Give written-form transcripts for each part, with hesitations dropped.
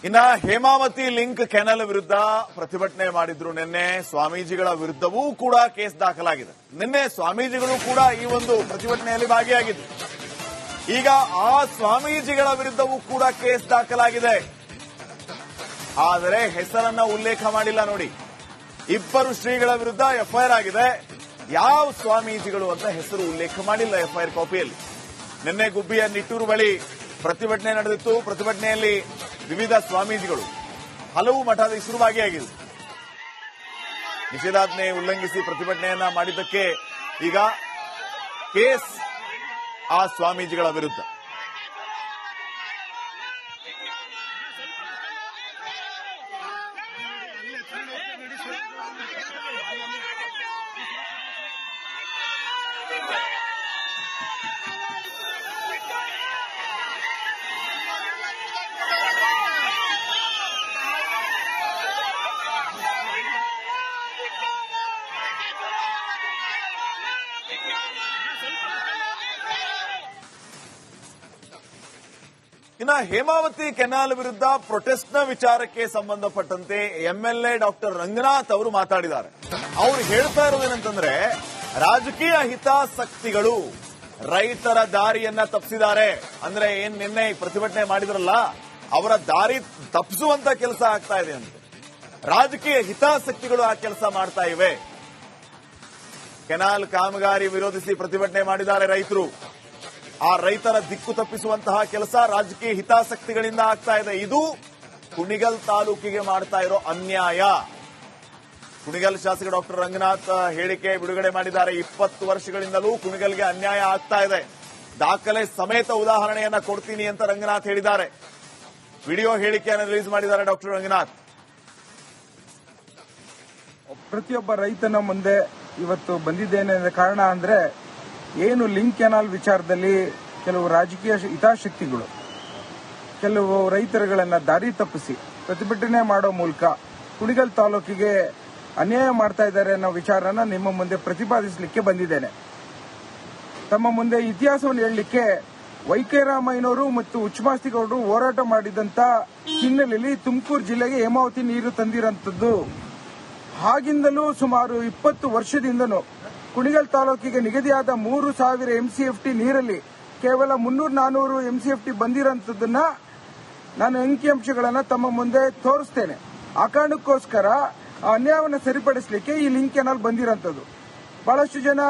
ಇನ್ನ Hemavathi link kennel ವಿರುದ್ಧ ಪ್ರತಿಭಟನೆ ಮಾಡಿದ್ರು ನಿನ್ನೆ. ಸ್ವಾಮೀಜಿಗಳ ವಿರುದ್ಧವೂ ಕೂಡ ಕೇಸ್ ದಾಖಲಾಗಿದೆ. ನಿನ್ನೆ ಸ್ವಾಮೀಜಿಗಳು ಕೂಡ ಈ ಒಂದು ಪ್ರತಿಭಟನೆಯಲ್ಲಿ ಭಾಗಿಯಾಗಿದ್ರು. ಈಗ ಆ ಸ್ವಾಮೀಜಿಗಳ ವಿರುದ್ಧವೂ ಕೂಡ ಕೇಸ್ ದಾಖಲಾಗಿದೆ. ಆದರೆ ಹೆಸರನ್ನ ಉಲ್ಲೇಖ ಮಾಡಿಲ್ಲ ನೋಡಿ. ಇಬ್ಬರು ಶ್ರೀಗಳ ವಿರುದ್ಧ ಎಫ್ಐಆರ್ ಆಗಿದೆ. ಯಾವ ಸ್ವಾಮೀಜಿಗಳು ಅಂತ ಹೆಸರು ಉಲ್ಲೇಖ ಮಾಡಿಲ್ಲ ಎಫ್ಐಆರ್ ಕಾಪಿಯಲ್ಲಿ. ನಿನ್ನೆ ಗುಬ್ಬಿಯ ನಿಟ್ಟೂರು ಬಳಿ ಪ್ರತಿಭಟನೆ ನಡೆದಿತ್ತು. ಪ್ರತಿಭಟನೆಯಲ್ಲಿ ವಿವಿಧ ಸ್ವಾಮೀಜಿಗಳು, ಹಲವು ಮಠಾಧೀಶರು ಭಾಗಿಯಾಗಿದ್ದರು. ನಿಷೇಧಾಜ್ಞೆ ಉಲ್ಲಂಘಿಸಿ ಪ್ರತಿಭಟನೆಯನ್ನ ಮಾಡಿದ್ದಕ್ಕೆ ಈಗ ಕೇಸ್ ಆ ಸ್ವಾಮೀಜಿಗಳ ವಿರುದ್ಧ. ಇನ್ನು ಹೇಮಾವತಿ ಕೆನಾಲ್ ವಿರುದ್ಧ ಪ್ರೊಟೆಸ್ಟ್ನ ವಿಚಾರಕ್ಕೆ ಸಂಬಂಧಪಟ್ಟಂತೆ ಎಂಎಲ್ಎ ಡಾಕ್ಟರ್ ರಂಗನಾಥ್ ಅವರು ಮಾತಾಡಿದ್ದಾರೆ. ಅವರು ಹೇಳ್ತಾ ಇರೋದೇನಂತಂದ್ರೆ, ರಾಜಕೀಯ ಹಿತಾಸಕ್ತಿಗಳು ರೈತರ ದಾರಿಯನ್ನ ತಪ್ಪಿಸಿದ್ದಾರೆ. ಅಂದ್ರೆ ಏನ್ ನಿನ್ನೆ ಪ್ರತಿಭಟನೆ ಮಾಡಿದ್ರಲ್ಲ, ಅವರ ದಾರಿ ತಪ್ಪಿಸುವಂತ ಕೆಲಸ ಆಗ್ತಾ ಇದೆ ಅಂತ. ರಾಜಕೀಯ ಹಿತಾಸಕ್ತಿಗಳು ಆ ಕೆಲಸ ಮಾಡ್ತಾ ಇವೆ. ಕೆನಾಲ್ ಕಾಮಗಾರಿ ವಿರೋಧಿಸಿ ಪ್ರತಿಭಟನೆ ಮಾಡಿದ್ದಾರೆ ರೈತರು. ಆ ರೈತರ ದಿಕ್ಕು ತಪ್ಪಿಸುವಂತಹ ಕೆಲಸ ರಾಜಕೀಯ ಹಿತಾಸಕ್ತಿಗಳಿಂದ ಆಗ್ತಾ ಇದೆ. ಇದು ಕುಣಿಗಲ್ ತಾಲೂಕಿಗೆ ಮಾಡ್ತಾ ಇರೋ ಅನ್ಯಾಯ. ಕುಣಿಗಲ್ ಶಾಸಕ ಡಾಕ್ಟರ್ ರಂಗನಾಥ್ ಹೇಳಿಕೆ ಬಿಡುಗಡೆ ಮಾಡಿದ್ದಾರೆ. 20 ವರ್ಷಗಳಿಂದಲೂ ಕುಣಿಗಲ್ಗೆ ಅನ್ಯಾಯ ಆಗ್ತಾ ಇದೆ, ದಾಖಲೆ ಸಮೇತ ಉದಾಹರಣೆಯನ್ನ ಕೊಡ್ತೀನಿ ಅಂತ ರಂಗನಾಥ್ ಹೇಳಿದ್ದಾರೆ. ವಿಡಿಯೋ ಹೇಳಿಕೆಯನ್ನು ರಿಲೀಸ್ ಮಾಡಿದ್ದಾರೆ ಡಾಕ್ಟರ್ ರಂಗನಾಥ್. ಪ್ರತಿಯೊಬ್ಬ ರೈತನ ಮುಂದೆ ಇವತ್ತು ಬಂದಿದ್ದೇನೆ ಕಾರಣ ಅಂದ್ರೆ, ಏನು ಲಿಂಕ್ ಕೆನಾಲ್ ವಿಚಾರದಲ್ಲಿ ಕೆಲವು ರಾಜಕೀಯ ಹಿತಾಸಕ್ತಿಗಳು ಕೆಲವು ರೈತರುಗಳನ್ನ ದಾರಿ ತಪ್ಪಿಸಿ ಪ್ರತಿಭಟನೆ ಮಾಡೋ ಮೂಲಕ ಕುಣಿಗಲ್ ತಾಲೂಕಿಗೆ ಅನ್ಯಾಯ ಮಾಡ್ತಾ ಇದ್ದಾರೆ ಅನ್ನೋ ವಿಚಾರನ ನಿಮ್ಮ ಮುಂದೆ ಪ್ರತಿಪಾದಿಸಲಿಕ್ಕೆ ಬಂದಿದ್ದೇನೆ. ತಮ್ಮ ಮುಂದೆ ಇತಿಹಾಸವನ್ನು ಹೇಳಲಿಕ್ಕೆ ವೈಕೆರಾಮಯ್ಯನವರು ಮತ್ತು ಉಚ್ಚಮಾಸ್ತಿಗೌಡರು ಹೋರಾಟ ಮಾಡಿದಂತ ಹಿನ್ನೆಲೆಯಲ್ಲಿ ತುಮಕೂರು ಜಿಲ್ಲೆಗೆ ಹೇಮಾವತಿ ನೀರು ತಂದಿರಂತದ್ದು. ಆಗಿಂದಲೂ ಸುಮಾರು 20 ವರ್ಷದಿಂದನೂ ಕುಣಿಗಲ್ ತಾಲೂಕಿಗೆ ನಿಗದಿಯಾದ 3000 ಎಂಸಿಎಫ್ಟಿ ನೀರಲ್ಲಿ ಕೇವಲ 300-400 ಎಂಸಿಎಫ್ಟಿ ಬಂದಿರೋಂಥದ್ದನ್ನ ನಾನು ಅಂಕಿಅಂಶಗಳನ್ನ ತಮ್ಮ ಮುಂದೆ ತೋರಿಸ್ತೇನೆ. ಆ ಕಾರಣಕ್ಕೋಸ್ಕರ ಆ ಅನ್ಯಾಯವನ್ನು ಸರಿಪಡಿಸಲಿಕ್ಕೆ ಈ ಲಿಂಕ್ ಕೆನಾಲ್ ಬಂದಿರೋಂಥದ್ದು. ಬಹಳಷ್ಟು ಜನ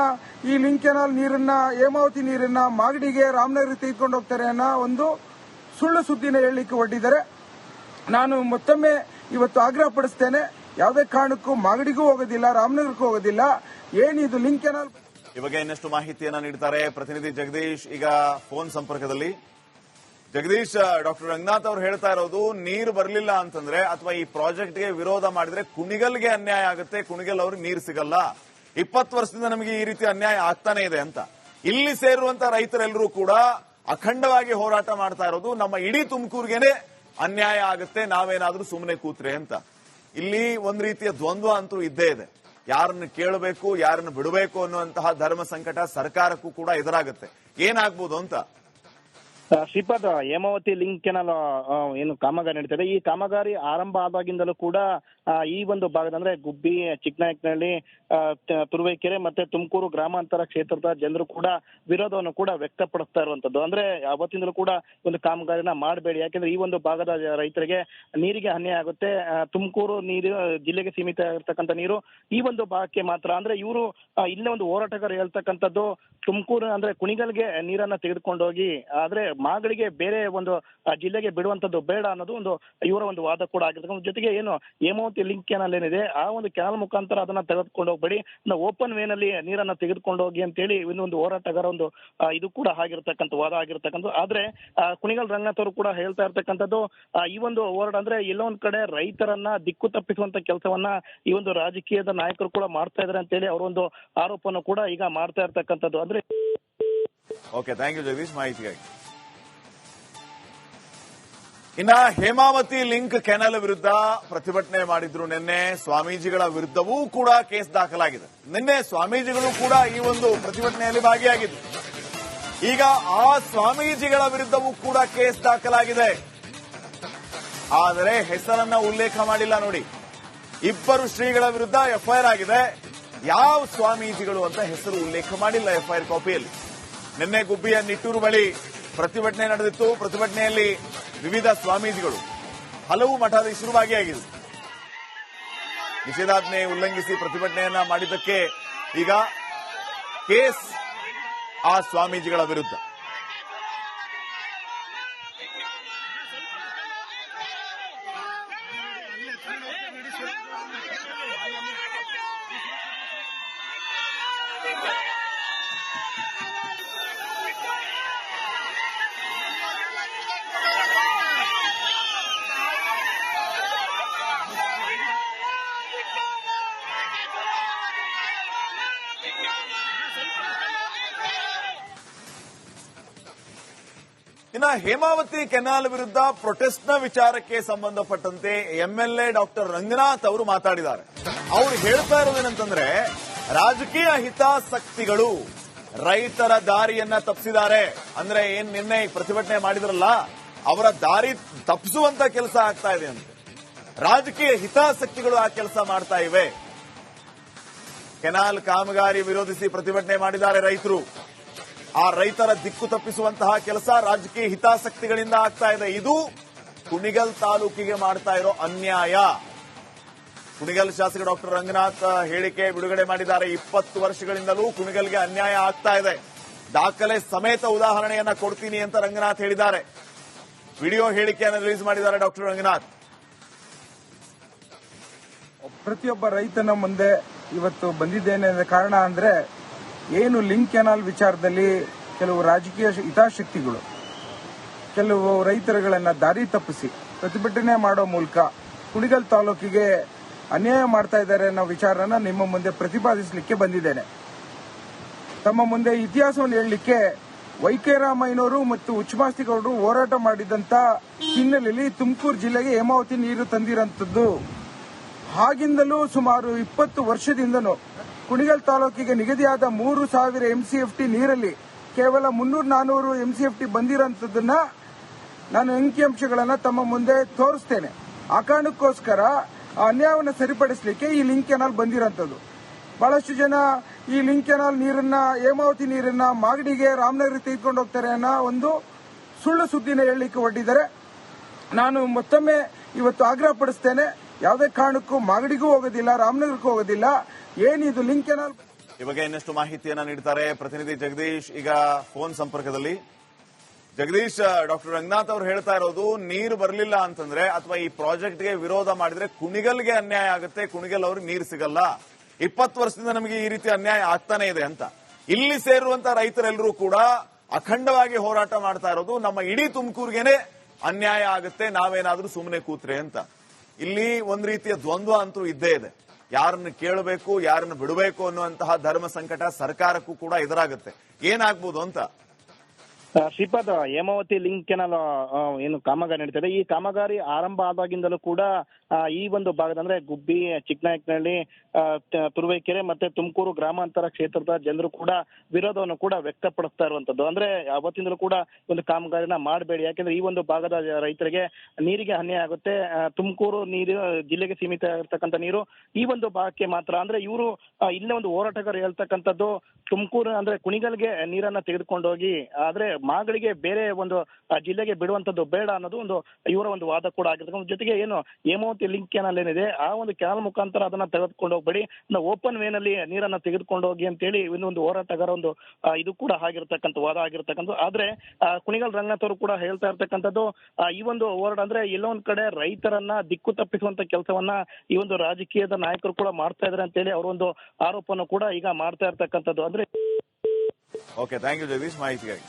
ಈ ಲಿಂಕ್ ಕೆನಾಲ್ ನೀರನ್ನ, ಹೇಮಾವತಿ ನೀರನ್ನ ಮಾಗಡಿಗೆ, ರಾಮನಗರಕ್ಕೆ ತೆಗೆದುಕೊಂಡು ಹೋಗ್ತಾರೆ ಅನ್ನೋ ಒಂದು ಸುಳ್ಳು ಸುದ್ದಿನ ಹೇಳಲಿಕ್ಕೆ ಹೊರಟಿದ್ದಾರೆ. ನಾನು ಮತ್ತೊಮ್ಮೆ ಇವತ್ತು ಆಗ್ರಹ ಪಡಿಸ್ತೇನೆ, ಯಾವುದೇ ಕಾರಣಕ್ಕೂ ಮಾಗಡಿಗೂ ಹೋಗೋದಿಲ್ಲ, ರಾಮನಗರಕ್ಕೂ ಹೋಗೋದಿಲ್ಲ. ಏನಿದು ಲಿಂಕ್ ಕೆನಾಲ್? ಇವಾಗ ಇನ್ನಷ್ಟು ಮಾಹಿತಿಯನ್ನ ನೀಡ್ತಾರೆ ಪ್ರತಿನಿಧಿ ಜಗದೀಶ್. ಈಗ ಫೋನ್ ಸಂಪರ್ಕದಲ್ಲಿ ಜಗದೀಶ್, ಡಾಕ್ಟರ್ ರಂಗನಾಥ್ ಅವರು ಹೇಳ್ತಾ ಇರೋದು, ನೀರು ಬರಲಿಲ್ಲ ಅಂತಂದ್ರೆ ಅಥವಾ ಈ ಪ್ರಾಜೆಕ್ಟ್ಗೆ ವಿರೋಧ ಮಾಡಿದ್ರೆ ಕುಣಿಗಲ್ಗೆ ಅನ್ಯಾಯ ಆಗುತ್ತೆ, ಕುಣಿಗಲ್ ಅವ್ರಿಗೆ ನೀರು ಸಿಗಲ್ಲ. 20 ವರ್ಷದಿಂದ ನಮಗೆ ಈ ರೀತಿ ಅನ್ಯಾಯ ಆಗ್ತಾನೆ ಇದೆ ಅಂತ. ಇಲ್ಲಿ ಸೇರುವಂತ ರೈತರೆಲ್ಲರೂ ಕೂಡ ಅಖಂಡವಾಗಿ ಹೋರಾಟ ಮಾಡ್ತಾ ಇರೋದು, ನಮ್ಮ ಇಡೀ ತುಮಕೂರಿಗೆನೆ ಅನ್ಯಾಯ ಆಗುತ್ತೆ, ನಾವೇನಾದ್ರೂ ಸುಮ್ಮನೆ ಕೂತ್ರೆ ಅಂತ. ಇಲ್ಲಿ ಒಂದ್ ರೀತಿಯ ದ್ವಂದ್ವ ಅಂತೂ ಇದ್ದೇ ಇದೆ. ಯಾರನ್ನು ಕೇಳಬೇಕು, ಯಾರನ್ನು ಬಿಡಬೇಕು ಅನ್ನುವಂತಹ ಧರ್ಮ ಸಂಕಟ ಸರ್ಕಾರಕ್ಕೂ ಕೂಡ ಎದುರಾಗುತ್ತೆ. ಏನಾಗ್ಬೋದು ಅಂತ? ಶ್ರೀಪಾದ್, ಹೇಮಾವತಿ ಲಿಂಕ್ ಕೆನಾಲ್ ಏನು ಕಾಮಗಾರಿ ನಡೀತದೆ, ಈ ಕಾಮಗಾರಿ ಆರಂಭ ಆದಾಗಿಂದಲೂ ಕೂಡ ಈ ಒಂದು ಭಾಗದ ಅಂದ್ರೆ ಗುಬ್ಬಿ, ಚಿಕ್ಕನಾಯಕನಹಳ್ಳಿ, ತುರುವೇಕೆರೆ ಮತ್ತೆ ತುಮಕೂರು ಗ್ರಾಮಾಂತರ ಕ್ಷೇತ್ರದ ಜನರು ಕೂಡ ವಿರೋಧವನ್ನು ಕೂಡ ವ್ಯಕ್ತಪಡಿಸ್ತಾ ಇರುವಂತದ್ದು. ಅಂದ್ರೆ ಅವತ್ತಿಂದಲೂ ಕೂಡ ಒಂದು ಕಾಮಗಾರಿನ ಮಾಡಬೇಡಿ, ಯಾಕೆಂದ್ರೆ ಈ ಒಂದು ಭಾಗದ ರೈತರಿಗೆ ನೀರಿಗೆ ಅನ್ಯಾಯ ಆಗುತ್ತೆ. ತುಮಕೂರು ನೀರು ಜಿಲ್ಲೆಗೆ ಸೀಮಿತ ಆಗಿರ್ತಕ್ಕಂಥ ನೀರು ಈ ಒಂದು ಭಾಗಕ್ಕೆ ಮಾತ್ರ. ಅಂದ್ರೆ ಇವರು ಇಲ್ಲೇ ಒಂದು ಹೋರಾಟಗಾರ ಹೇಳ್ತಕ್ಕಂಥದ್ದು, ತುಮಕೂರು ಅಂದ್ರೆ ಕುಣಿಗಲ್ಗೆ ನೀರನ್ನ ತೆಗೆದುಕೊಂಡೋಗಿ ಆದ್ರೆ ಮಾಗಡಿಗೆ ಬೇರೆ ಒಂದು ಜಿಲ್ಲೆಗೆ ಬಿಡುವಂತದ್ದು ಬೇಡ ಅನ್ನೋದು ಒಂದು ಇವರ ಒಂದು ವಾದ ಕೂಡ ಆಗಿರ್ತಕ್ಕಂಥ. ಜೊತೆಗೆ ಏನು ಹೇಮಾವತಿ ಲಿಂಕ್ ಕೆನಾಲ್ ಏನಿದೆ, ಆ ಒಂದು ಕೆನಾಲ್ ಮುಖಾಂತರ ಅದನ್ನ ತೆಗೆದುಕೊಂಡು ಹೋಗ್ಬೇಡಿ, ಓಪನ್ ವೇನಲ್ಲಿ ನೀರನ್ನ ತೆಗೆದುಕೊಂಡು ಹೋಗಿ ಅಂತೇಳಿ ಇನ್ನೊಂದು ಹೋರಾಟಗಾರ ಒಂದು ಇದು ಕೂಡ ಆಗಿರ್ತಕ್ಕಂಥ ವಾದ ಆಗಿರ್ತಕ್ಕಂಥ. ಆದ್ರೆ ಕುಣಿಗಲ್ ರಂಗನಾಥ್ ಅವರು ಕೂಡ ಹೇಳ್ತಾ ಇರ್ತಕ್ಕಂಥದ್ದು, ಈ ಒಂದು ಹೋರಾಟ ಅಂದ್ರೆ ಎಲ್ಲೋ ಒಂದ್ ಕಡೆ ರೈತರನ್ನ ದಿಕ್ಕು ತಪ್ಪಿಸುವಂತ ಕೆಲಸವನ್ನ ಈ ಒಂದು ರಾಜಕೀಯದ ನಾಯಕರು ಕೂಡ ಮಾಡ್ತಾ ಇದಾರೆ ಅಂತೇಳಿ ಅವರೊಂದು ಆರೋಪವನ್ನು ಕೂಡ ಈಗ ಮಾಡ್ತಾ ಇರ್ತಕ್ಕಂಥದ್ದು. ಅಂದ್ರೆ ಓಕೆ, ಥ್ಯಾಂಕ್ ಯು ಜಗದೀಶ್ ಮಾಹಿತಿಗಾಗಿ. ಇನ್ನ ಹೇಮಾವತಿ ಲಿಂಕ್ ಕೆನಲ್ ವಿರುದ್ಧ ಪ್ರತಿಭಟನೆ ಮಾಡಿದ್ರು ನಿನ್ನೆ. ಸ್ವಾಮೀಜಿಗಳ ವಿರುದ್ಧವೂ ಕೂಡ ಕೇಸ್ ದಾಖಲಾಗಿದೆ. ನಿನ್ನೆ ಸ್ವಾಮೀಜಿಗಳು ಕೂಡ ಈ ಒಂದು ಪ್ರತಿಭಟನೆಯಲ್ಲಿ ಭಾಗಿಯಾಗಿದ್ರು. ಈಗ ಆ ಸ್ವಾಮೀಜಿಗಳ ವಿರುದ್ಧವೂ ಕೂಡ ಕೇಸ್ ದಾಖಲಾಗಿದೆ. ಆದರೆ ಹೆಸರನ್ನ ಉಲ್ಲೇಖ ಮಾಡಿಲ್ಲ ನೋಡಿ. ಇಬ್ಬರು ಶ್ರೀಗಳ ವಿರುದ್ಧ ಎಫ್ಐಆರ್ ಆಗಿದೆ. ಯಾವ ಸ್ವಾಮೀಜಿಗಳು ಅಂತ ಹೆಸರು ಉಲ್ಲೇಖ ಮಾಡಿಲ್ಲ ಎಫ್ಐಆರ್ ಕಾಪಿಯಲ್ಲಿ. ನಿನ್ನೆ ಗುಬ್ಬಿಯ ನಿಟ್ಟೂರು ಬಳಿ ಪ್ರತಿಭಟನೆ ನಡೆದಿತ್ತು. ಪ್ರತಿಭಟನೆಯಲ್ಲಿ ವಿವಿಧ ಸ್ವಾಮೀಜಿಗಳು, ಹಲವು ಮಠಾಧೀಶರು ಭಾಗಿಯಾಗಿದ್ದರು. ನಿಷೇಧಾಜ್ಞೆ ಉಲ್ಲಂಘಿಸಿ ಪ್ರತಿಭಟನೆಯನ್ನ ಮಾಡಿದ್ದಕ್ಕೆ ಈಗ ಕೇಸ್ ಆ ಸ್ವಾಮೀಜಿಗಳ ವಿರುದ್ಧ. ಇನ್ನು ಹೇಮಾವತಿ ಕೆನಾಲ್ ವಿರುದ್ಧ ಪ್ರೊಟೆಸ್ಟ್ನ ವಿಚಾರಕ್ಕೆ ಸಂಬಂಧಪಟ್ಟಂತೆ ಎಂಎಲ್ಎ ಡಾಕ್ಟರ್ ರಂಗನಾಥ್ ಅವರು ಮಾತಾಡಿದ್ದಾರೆ. ಅವರು ಹೇಳ್ತಾ ಇರೋದೇನಂತಂದ್ರೆ, ರಾಜಕೀಯ ಹಿತಾಸಕ್ತಿಗಳು ರೈತರ ದಾರಿಯನ್ನ ತಪ್ಪಿಸಿದ್ದಾರೆ. ಅಂದ್ರೆ ಏನ್ ನಿನ್ನೆ ಪ್ರತಿಭಟನೆ ಮಾಡಿದ್ರಲ್ಲ, ಅವರ ದಾರಿ ತಪ್ಪಿಸುವಂತ ಕೆಲಸ ಆಗ್ತಾ ಇದೆ ಅಂತ. ರಾಜಕೀಯ ಹಿತಾಸಕ್ತಿಗಳು ಆ ಕೆಲಸ ಮಾಡ್ತಾ ಇವೆ. ಕೆನಾಲ್ ಕಾಮಗಾರಿ ವಿರೋಧಿಸಿ ಪ್ರತಿಭಟನೆ ಮಾಡಿದ್ದಾರೆ ರೈತರು. ಆ ರೈತರ ದಿಕ್ಕು ತಪ್ಪಿಸುವಂತಹ ಕೆಲಸ ರಾಜಕೀಯ ಹಿತಾಸಕ್ತಿಗಳಿಂದ ಆಗ್ತಾ ಇದೆ. ಇದು ಕುಣಿಗಲ್ ತಾಲೂಕಿಗೆ ಮಾಡ್ತಾ ಇರೋ ಅನ್ಯಾಯ. ಕುಣಿಗಲ್ ಶಾಸಕ ಡಾಕ್ಟರ್ ರಂಗನಾಥ್ ಹೇಳಿಕೆ ಬಿಡುಗಡೆ ಮಾಡಿದ್ದಾರೆ. 20 ವರ್ಷಗಳಿಂದಲೂ ಕುಣಿಗಲ್ಗೆ ಅನ್ಯಾಯ ಆಗ್ತಾ ಇದೆ, ದಾಖಲೆ ಸಮೇತ ಉದಾಹರಣೆಯನ್ನ ಕೊಡ್ತೀನಿ ಅಂತ ರಂಗನಾಥ್ ಹೇಳಿದ್ದಾರೆ. ವಿಡಿಯೋ ಹೇಳಿಕೆಯನ್ನು ರಿಲೀಸ್ ಮಾಡಿದ್ದಾರೆ ಡಾಕ್ಟರ್ ರಂಗನಾಥ್. ಪ್ರತಿಯೊಬ್ಬ ರೈತನ ಮುಂದೆ ಇವತ್ತು ಬಂದಿದ್ದೇನೆ ಕಾರಣ ಅಂದ್ರೆ, ಏನು ಲಿಂಕ್ ಕೆನಾಲ್ ವಿಚಾರದಲ್ಲಿ ಕೆಲವು ರಾಜಕೀಯ ಹಿತಾಸಕ್ತಿಗಳು ಕೆಲವು ರೈತರುಗಳನ್ನ ದಾರಿ ತಪ್ಪಿಸಿ ಪ್ರತಿಭಟನೆ ಮಾಡೋ ಮೂಲಕ ಕುಣಿಗಲ್ ತಾಲೂಕಿಗೆ ಅನ್ಯಾಯ ಮಾಡ್ತಾ ಇದ್ದಾರೆ ಅನ್ನೋ ವಿಚಾರನ ನಿಮ್ಮ ಮುಂದೆ ಪ್ರತಿಪಾದಿಸಲಿಕ್ಕೆ ಬಂದಿದ್ದೇನೆ. ತಮ್ಮ ಮುಂದೆ ಇತಿಹಾಸವನ್ನು ಹೇಳಲಿಕ್ಕೆ ವೈಕೆ ರಾಮಯ್ಯನವರು ಮತ್ತು ಉಚ್ಚಮಾಸ್ತಿಗೌಡರು ಹೋರಾಟ ಮಾಡಿದಂತ ಹಿನ್ನೆಲೆಯಲ್ಲಿ ತುಮಕೂರು ಜಿಲ್ಲೆಗೆ ಹೇಮಾವತಿ ನೀರು ತಂದಿರಂತದ್ದು. ಆಗಿಂದಲೂ ಸುಮಾರು 20 ವರ್ಷದಿಂದನೂ ಕುಣಿಗಲ್ ತಾಲೂಕಿಗೆ ನಿಗದಿಯಾದ 3000 MCFT ನೀರಲ್ಲಿ ಕೇವಲ 300-400 MCFT ಬಂದಿರೋಂಥದ್ದನ್ನ ನಾನು ಅಂಕಿಅಂಶಗಳನ್ನ ತಮ್ಮ ಮುಂದೆ ತೋರಿಸ್ತೇನೆ. ಆ ಕಾರಣಕ್ಕೋಸ್ಕರ ಆ ಅನ್ಯಾಯವನ್ನು ಸರಿಪಡಿಸಲಿಕ್ಕೆ ಈ ಲಿಂಕ್ ಕೆನಾಲ್ ಬಂದಿರೋಂಥದ್ದು. ಬಹಳಷ್ಟು ಜನ ಈ ಲಿಂಕ್ ಕೆನಾಲ್ ನೀರನ್ನ, ಹೇಮಾವತಿ ನೀರನ್ನ ಮಾಗಡಿಗೆ, ರಾಮನಗರ ತೆಗೆದುಕೊಂಡು ಹೋಗ್ತಾರೆ ಅನ್ನೋ ಒಂದು ಸುಳ್ಳು ಸುದ್ದಿನ ಹೇಳಲಿಕ್ಕೆ ಹೊರಟಿದ್ದಾರೆ. ನಾನು ಮತ್ತೊಮ್ಮೆ ಇವತ್ತು ಆಗ್ರಹ ಪಡಿಸ್ತೇನೆ, ಯಾವುದೇ ಕಾರಣಕ್ಕೂ ಮಾಗಡಿಗೂ ಹೋಗೋದಿಲ್ಲ, ರಾಮನಗರಕ್ಕೂ ಹೋಗೋದಿಲ್ಲ. ಏನಿದು ಲಿಂಕ್ ಕೆನಾಲ್? ಈ ಬಗ್ಗೆ ಇನ್ನಷ್ಟು ಮಾಹಿತಿಯನ್ನ ನೀಡ್ತಾರೆ ಪ್ರತಿನಿಧಿ ಜಗದೀಶ್. ಈಗ ಫೋನ್ ಸಂಪರ್ಕದಲ್ಲಿ ಜಗದೀಶ್, ಡಾಕ್ಟರ್ ರಂಗನಾಥ್ ಅವರು ಹೇಳ್ತಾ ಇರೋದು, ನೀರು ಬರಲಿಲ್ಲ ಅಂತಂದ್ರೆ ಅಥವಾ ಈ ಪ್ರಾಜೆಕ್ಟ್ಗೆ ವಿರೋಧ ಮಾಡಿದ್ರೆ ಕುಣಿಗಲ್ಗೆ ಅನ್ಯಾಯ ಆಗುತ್ತೆ, ಕುಣಿಗಲ್ ಅವ್ರಿಗೆ ನೀರು ಸಿಗಲ್ಲ. 20 ವರ್ಷದಿಂದ ನಮಗೆ ಈ ರೀತಿ ಅನ್ಯಾಯ ಆಗ್ತಾನೆ ಇದೆ ಅಂತ. ಇಲ್ಲಿ ಸೇರುವಂತ ರೈತರೆಲ್ಲರೂ ಕೂಡ ಅಖಂಡವಾಗಿ ಹೋರಾಟ ಮಾಡ್ತಾ ಇರೋದು, ನಮ್ಮ ಇಡೀ ತುಮಕೂರಿಗೆನೆ ಅನ್ಯಾಯ ಆಗುತ್ತೆ, ನಾವೇನಾದ್ರೂ ಸುಮ್ಮನೆ ಕೂತ್ರೆ ಅಂತ. ಇಲ್ಲಿ ಒಂದ್ ರೀತಿಯ ದ್ವಂದ್ವ ಅಂತೂ ಇದ್ದೇ ಇದೆ. ಯಾರನ್ನು ಕೇಳಬೇಕು, ಯಾರನ್ನು ಬಿಡಬೇಕು ಅನ್ನುವಂತಹ ಧರ್ಮ ಸಂಕಟ ಸರ್ಕಾರಕ್ಕೂ ಕೂಡ ಎದುರಾಗುತ್ತೆ. ಏನಾಗ್ಬೋದು ಅಂತ? ಶ್ರೀಪಾದ್, ಹೇಮಾವತಿ ಲಿಂಕ್ ಕೆನಾಲ್ ಏನು ಕಾಮಗಾರಿ ನಡೀತದೆ, ಈ ಕಾಮಗಾರಿ ಆರಂಭ ಆದಾಗಿಂದಲೂ ಕೂಡ ಈ ಒಂದು ಭಾಗದ ಅಂದ್ರೆ ಗುಬ್ಬಿ, ಚಿಕ್ಕನಾಯಕನಹಳ್ಳಿ, ತುರುವೇಕೆರೆ ಮತ್ತೆ ತುಮಕೂರು ಗ್ರಾಮಾಂತರ ಕ್ಷೇತ್ರದ ಜನರು ಕೂಡ ವಿರೋಧವನ್ನು ಕೂಡ ವ್ಯಕ್ತಪಡಿಸ್ತಾ ಇರುವಂತದ್ದು. ಅಂದ್ರೆ ಅವತ್ತಿಂದಲೂ ಕೂಡ ಒಂದು ಕಾಮಗಾರಿನ ಮಾಡಬೇಡಿ, ಯಾಕೆಂದ್ರೆ ಈ ಒಂದು ಭಾಗದ ರೈತರಿಗೆ ನೀರಿಗೆ ಅನ್ಯಾಯ ಆಗುತ್ತೆ. ತುಮಕೂರು ನೀರು ಜಿಲ್ಲೆಗೆ ಸೀಮಿತ ಆಗಿರ್ತಕ್ಕಂಥ ನೀರು ಈ ಒಂದು ಭಾಗಕ್ಕೆ ಮಾತ್ರ. ಅಂದ್ರೆ ಇವರು ಇಲ್ಲೇ ಒಂದು ಹೋರಾಟಗಾರರು ಹೇಳ್ತಕ್ಕಂಥದ್ದು, ತುಮಕೂರು ಅಂದ್ರೆ ಕುಣಿಗಲ್ಗೆ ನೀರನ್ನ ತೆಗೆದುಕೊಂಡು ಹೋಗಿ, ಆದ್ರೆ ಮಾಗಳಿಗೆ ಬೇರೆ ಒಂದು ಜಿಲ್ಲೆಗೆ ಬಿಡುವಂತದ್ದು ಬೇಡ ಅನ್ನೋದು ಒಂದು ಇವರ ಒಂದು ವಾದ ಕೂಡ ಆಗಿರ್ತಕ್ಕಂಥ. ಜೊತೆಗೆ ಏನು ಹೇಮಾವತಿ ಲಿಂಕ್ ಕೆನಾಲ್ ಏನಿದೆ, ಆ ಒಂದು ಕೆನಾಲ್ ಮುಖಾಂತರ ಅದನ್ನ ತೆಗೆದುಕೊಂಡು ಹೋಗ್ಬೇಡಿ, ಓಪನ್ ವೇನಲ್ಲಿ ನೀರನ್ನ ತೆಗೆದುಕೊಂಡು ಹೋಗಿ ಅಂತೇಳಿ ಇನ್ನೊಂದು ಹೋರಾಟಗಾರ ಒಂದು ಇದು ಕೂಡ ಆಗಿರ್ತಕ್ಕಂಥ ವಾದ ಆಗಿರ್ತಕ್ಕಂಥ. ಆದ್ರೆ ಕುಣಿಗಲ್ ರಂಗನಾಥ್ ಅವರು ಕೂಡ ಹೇಳ್ತಾ ಇರ್ತಕ್ಕಂಥದ್ದು, ಈ ಒಂದು ಹೋರಾಟ ಅಂದ್ರೆ ಎಲ್ಲೋ ಒಂದ್ ಕಡೆ ರೈತರನ್ನ ದಿಕ್ಕು ತಪ್ಪಿಸುವಂತ ಕೆಲಸವನ್ನ ಈ ಒಂದು ರಾಜಕೀಯದ ನಾಯಕರು ಕೂಡ ಮಾಡ್ತಾ ಇದಾರೆ ಅಂತೇಳಿ ಅವರೊಂದು ಆರೋಪವನ್ನು ಕೂಡ ಈಗ ಮಾಡ್ತಾ ಇರ್ತಕ್ಕಂಥದ್ದು. ಅಂದ್ರೆ ಓಕೆ, ಥ್ಯಾಂಕ್ ಯು ಜಗದೀಶ್ ಮಾಹಿತಿಗಾಗಿ.